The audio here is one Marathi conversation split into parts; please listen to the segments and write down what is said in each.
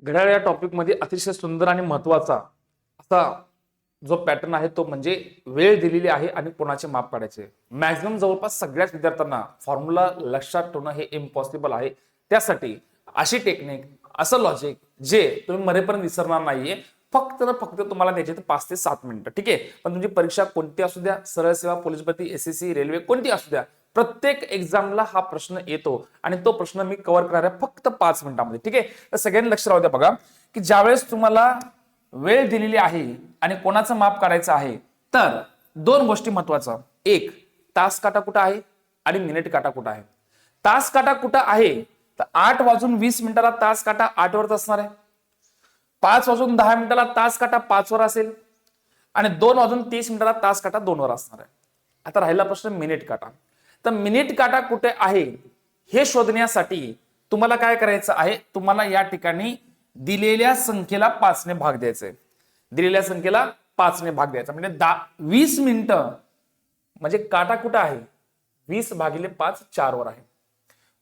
घड्याळ या टॉपिक मध्ये अतिशय सुंदर आणि महत्वाचा असा जो पॅटर्न आहे तो म्हणजे वेळ दिलेली आहे आणि कोणाचे माप काढायचे. मॅक्झिमम जवळपास सगळ्याच विद्यार्थ्यांना फॉर्म्युला लक्षात ठेवणं हे इम्पॉसिबल आहे. त्यासाठी अशी टेक्निक, असं लॉजिक जे तुम्ही मरेपर्यंत विसरणार नाहीये. फक्त ना फक्त तुम्हाला द्यायचे 5 ते 7 मिनिटं, ठीक आहे. पण तुमची परीक्षा कोणती असू द्या, सरळ सेवा, पोलीस भरती, एसएससी, रेल्वे कोणती असू द्या, प्रत्येक एक्झामला हा प्रश्न येतो आणि तो प्रश्न मी कव्हर करणार आहे फक्त 5 मिनिटांमध्ये, ठीक आहे. तर सगळ्यांनी लक्ष राहू द्या. बघा की ज्यावेळेस तुम्हाला वेळ दिलेली आहे आणि कोणाचं माप काढायचं आहे तर दोन गोष्टी महत्वाच्या. एक, तास काटा कुठं आहे आणि मिनिट काटा कुठं आहे. तास काटा कुठं आहे तर 8:20 तास काटा 8 वरच असणार आहे. 5:10 तास काटा 5 वर असेल आणि 2:30 तास काटा 2 वर असणार आहे. आता राहिला प्रश्न मिनिट काटा. तर मिनिट काटा कुठे आहे हे शोधण्यासाठी तुम्हाला काय करायचं आहे, तुम्हाला या ठिकाणी दिलेल्या संख्येला 5 ने भाग द्यायचंय. दिलेल्या संख्येला 5 ने भाग द्यायचा म्हणजे 20 मिनिटं म्हणजे काटा कुठं आहे 20/5 4 वर आहे.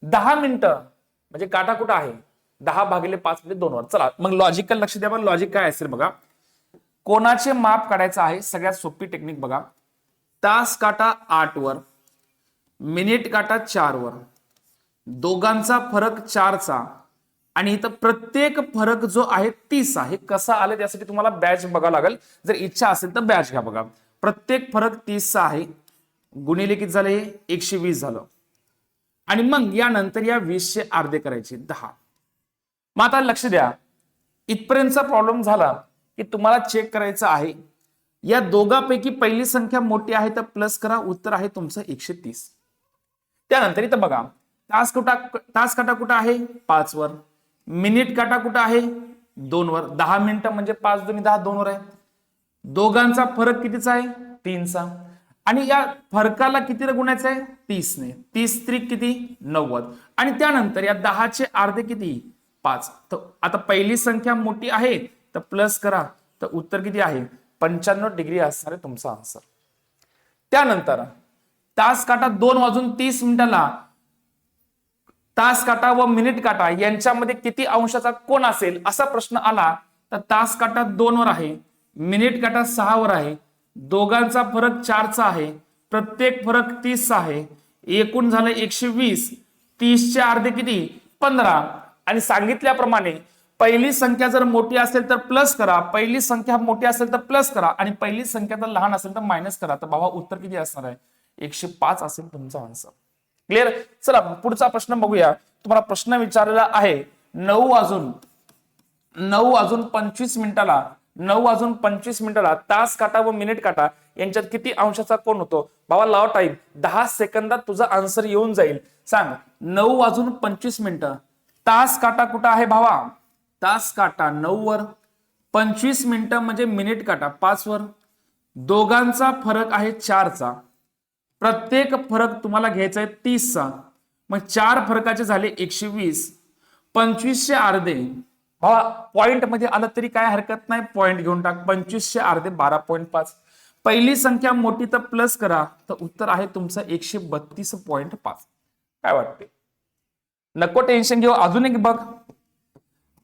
10 मिनिटं म्हणजे काटा कुठं आहे 10/5 म्हणजे 2 वर. चला मग लॉजिकल लक्ष द्या. मग लॉजिक काय असेल बघा. कोणाचे माप काढायचं आहे सगळ्यात सोपी टेक्निक बघा. तास काटा 8 वर, मिनिट काटा 4 वर, दोघांचा फरक 4 चा आणि इथं प्रत्येक फरक जो आहे 30 आहे. कसा आलं त्यासाठी तुम्हाला बॅच बघावं लागेल. जर इच्छा असेल तर बॅच घ्या. बघा प्रत्येक फरक 30 चा आहे. गुणिले किती झाले 120 झालं आणि मग यानंतर या 20 चे अर्धे करायचे 10. मग आता लक्ष द्या, इथपर्यंतचा प्रॉब्लेम झाला की तुम्हाला चेक करायचं आहे या दोघांपैकी पहिली संख्या मोठी आहे तर प्लस करा, उत्तर आहे तुमचं 130. त्यानंतर इथं बघा तास काटा कुठं आहे 5 वर, मिनिट काटा कुठं आहे 2 वर. 10 मिनिटं म्हणजे 5 दूनी 10 2 वर आहे. दोघांचा फरक कितीचा आहे 3 चा आणि या फरकाला किती गुणायचं आहे 30 ने. 30 त्रिक किती 90 आणि त्यानंतर या 10 चे अर्धे किती 5. तर आता पहिली संख्या मोठी आहे तर प्लस करा, तर उत्तर किती आहे 95 डिग्री असणार आहे तुमचा आन्सर. त्यानंतर तास काटा 2:30 तास काटा व मिनिट काटा यांच्यामध्ये किती अंशाचा कोन असेल असा प्रश्न आला तर तास काटा 2 वर आहे, मिनिट काटा 6 वर आहे, दोघांचा फरक 4 चा आहे, प्रत्येक फरक 30 चा आहे, एकूण झालं 120. 30 चे अर्धे किती 15 आणि सांगितल्याप्रमाणे पहिली संख्या जर मोठी असेल तर प्लस करा, पहिली संख्या मोठी असेल तर प्लस करा आणि पहिली संख्या जर लहान असेल तर मायनस करा. तर बाबा उत्तर किती असणार आहे 105 असेल तुमचा आन्सर. क्लिअर. चला पुढचा प्रश्न बघूया. तुम्हाला प्रश्न विचारलेला आहे 9:25 तास काटा व मिनिट काटा यांच्यात किती अंशाचा कोन होतो. बाबा लाव टाइम, 10 सेकंदात तुझा आन्सर येऊन जाईल. सांग 9:25 तास काटा कुठं आहे भावा, तास काटा 9 वर, 25 मिनिटं म्हणजे मिनिट काटा 5 वर, दोघांचा फरक आहे 4 चा, प्रत्येक फरक तुम्हाला घ्यायचा आहे 30 चा. मग 4 फरकाचे झाले 120. 25 चे अर्धे भावा पॉइंट मध्ये आलं तरी काय हरकत नाही, पॉइंट घेऊन टाक. 25 चे अर्धे 12.5. पहिली संख्या मोठी तर प्लस करा, तर उत्तर आहे तुमचं 132.5. काय वाटते, नको टेन्शन घेऊ. अजून एक बघ,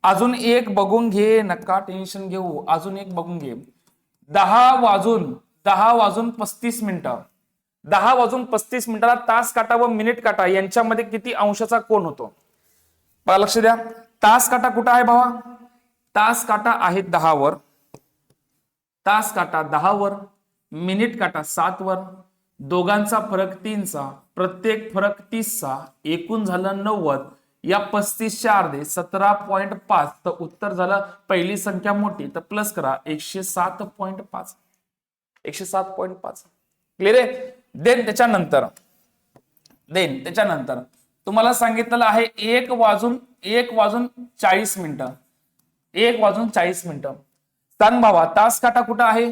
अजून एक बघून घे, नका टेन्शन घेऊ. अजून एक बघून घे. 10:35 मिनिटं 10:35 तास काटा व मिनिट काटा यांच्यामध्ये किती अंशाचा कोन होतो. बघा लक्ष द्या. तास काटा कुठं आहे भावा, तास काटा आहे 10 वर, तास काटा 10 वर, मिनिट काटा 7 वर, दोघांचा फरक 3 चा, प्रत्येक फरक 30 चा, एकूण झालं 90. या 35 च्या अर्धे 17.5. तर उत्तर झालं पहिली संख्या मोठी तर प्लस करा 107.5. 107.5. क्लिअर आहे. देन त्याच्यानंतर तुम्हाला सांगितलेलं आहे 1:40 मिनिटं. 1:40 सांग भावा तास काटा कुठं आहे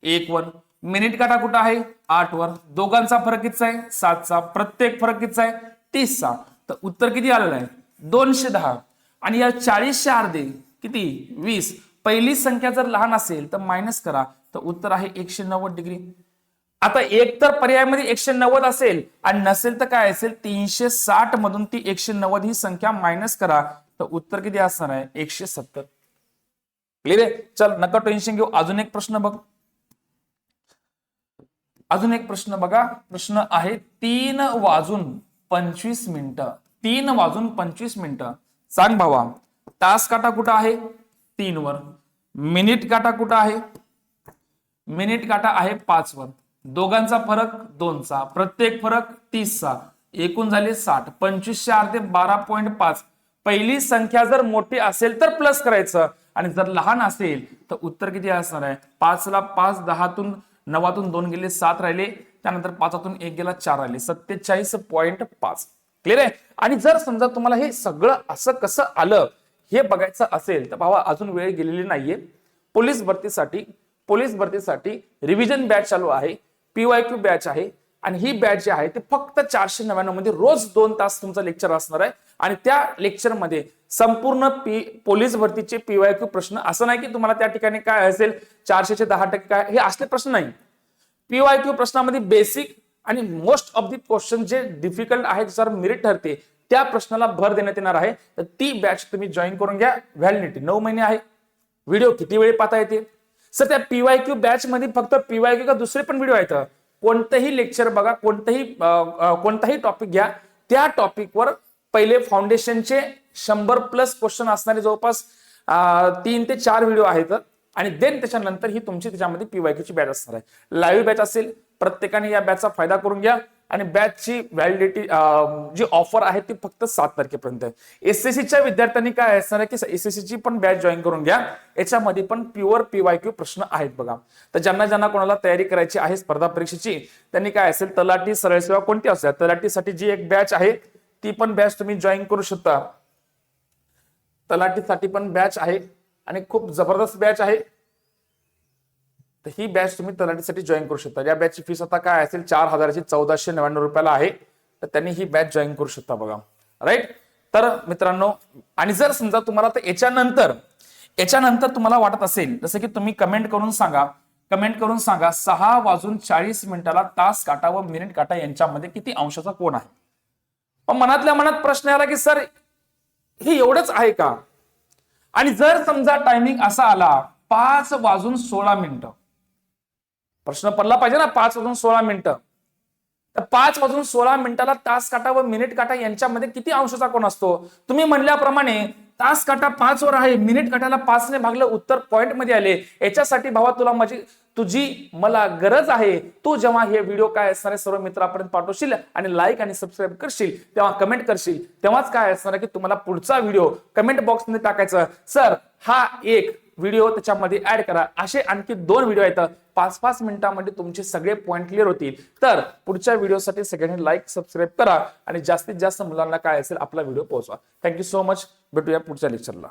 1 वर, मिनिट काटा कुठं आहे 8 वर, दोघांचा फरक कितीचा आहे 7 चा, प्रत्येक फरक कितीचा आहे 30 चा. तर उत्तर किती आलेलं आहे 210 आणि या 40 चे अर्धे किती 20. पहिली संख्या जर लहान असेल तर मायनस करा, तर उत्तर आहे 190 डिग्री. आता एक तर पर्यायामध्ये 190 असेल आणि नसेल तर काय असेल 360 मधून ती 190 ही संख्या मायनस करा, तर उत्तर किती असणार आहे 170. क्लिअर आहे. चल नका टेन्शन घेऊ. अजून एक प्रश्न बघ. अजून एक प्रश्न बघा. प्रश्न आहे 3:25. 3:25. सांग भावा, तास काटा कुठं आहे 3 वर, मिनिट काटा कुठं आहे, मिनिट काटा आहे 5 वर, दोघांचा फरक 2चा, प्रत्येक फरक 30चा, एकूण झाले 60. 25 चे अर्धे 12.5. पहिली संख्या जर मोठी असेल तर प्लस करायचं आणि जर लहान असेल तर उत्तर किती असणार आहे. 5 ला 5, 10तून 9तून 2 गेले 7 राहिले, त्यानंतर 5तून 1 गेला 4 राहिले, 47.5. क्लिअर आहे. आणि जर समजा तुम्हाला हे सगळं असं कसं आलं हे बघायचं असेल तर भावा अजून वेळ गेलेली नाहीये. पोलीस भरतीसाठी रिव्हिजन बॅच चालू आहे, PYQ बॅच आहे आणि ही बॅच जी आहे ते फक्त 499 मध्ये रोज 2 तास तुमचं लेक्चर असणार आहे. आणि त्या लेक्चर मध्ये संपूर्ण पोलीस भरतीचे PYQ प्रश्न, असं नाही की तुम्हाला त्या ठिकाणी काय असेल 400 चे 10% काय हे असले प्रश्न नाही. PYQ प्रश्नामध्ये बेसिक आणि मोस्ट ऑफ द क्वेश्चन जे डिफिकल्ट आहेत, जर मेरिट ठरते त्या प्रश्नाला भर देण्यात येणार आहे. तर ती बॅच तुम्ही जॉईन करून घ्या. व्हॅलिडिटी 9 महिने आहे. व्हिडिओ किती वेळ पाहता येते सर. त्या PYQ बॅच मध्ये फक्त PYQ का दुसरे पण व्हिडिओ आहेत. कोणतंही लेक्चर बघा, कोणताही टॉपिक घ्या, त्या टॉपिकवर पहिले फाउंडेशनचे 100+ क्वेश्चन असणारे जवळपास 3 ते 4 व्हिडिओ आहेत आणि देन त्याच्यानंतर ही तुमची त्याच्यामध्ये PYQ ची बॅच असणार आहे. लाईव्ह बॅच असेल. प्रत्येकाने या बॅचचा फायदा करून घ्या आणि बॅचची व्हॅलिडिटी जी ऑफर आहे ती फक्त 7 तारखेपर्यंत आहे. SSCच्या विद्यार्थ्यांनी काय असणार आहे की SSCची पण बॅच जॉईन करून घ्या. याच्यामध्ये पण प्युअर PYQ प्रश्न आहेत बघा. तर ज्यांना कोणाला तयारी करायची आहे स्पर्धा परीक्षेची त्यांनी काय असेल तलाठी, सरळ सेवा कोणती असेल, तलाठीसाठी जी एक बॅच आहे ती पण बॅच तुम्ही जॉईन करू शकता. तलाठीसाठी पण बॅच आहे आणि खूप जबरदस्त बॅच आहे. तर ही बॅच तुम्ही तलाठीसाठी जॉईन करू शकता. या बॅचची फीस आता काय असेल 4,000ची 1499 रुपयाला आहे. तर त्यांनी ही बॅच जॉईन करू शकता बघा. राईट. तर मित्रांनो, आणि जर समजा तुम्हाला तर याच्यानंतर तुम्हाला वाटत असेल जसं की तुम्ही कमेंट करून सांगा 6:40 तास काटा व मिनिट काटा यांच्यामध्ये किती अंशाचा कोन आहे. पण मनातल्या मनात प्रश्न आला की सर हे एवढंच आहे का. आणि जर समजा टायमिंग असा आला 5:16, प्रश्न पडला पाहिजे ना 5:16. तर 5:16 तास काटा व मिनिट काटा यांच्यामध्ये किती अंशाचा कोन असतो. तुम्ही म्हणल्याप्रमाणे तास काटा 5 वर आहे, मिनिट काटाला 5 ने भागलं, उत्तर पॉइंट मध्ये आले. याच्यासाठी भावा तुझी मला गरज आहे. तू जेव्हा हे व्हिडिओ काय असणार सर्व मित्रांपर्यंत पाठवशील आणि लाईक आणि सबस्क्राईब करशील, तेव्हा कमेंट करशील, तेव्हाच काय असणार की तुम्हाला पुढचा व्हिडिओ कमेंट बॉक्स मध्ये टाकायचं, सर हा एक व्हिडिओ त्याच्यामध्ये ऍड करा. असे आणखी 2 व्हिडिओ आहेत 5-5 मिनिटांमध्ये तुमचे सगळे पॉइंट क्लिअर होतील. तर पुढच्या व्हिडिओसाठी सगळ्यांनी लाईक सबस्क्राईब करा आणि जास्तीत जास्त मुलांना काय असेल आपला व्हिडिओ पोहोचवा. Thank you so much. भेटूया पुढच्या लेक्चरला.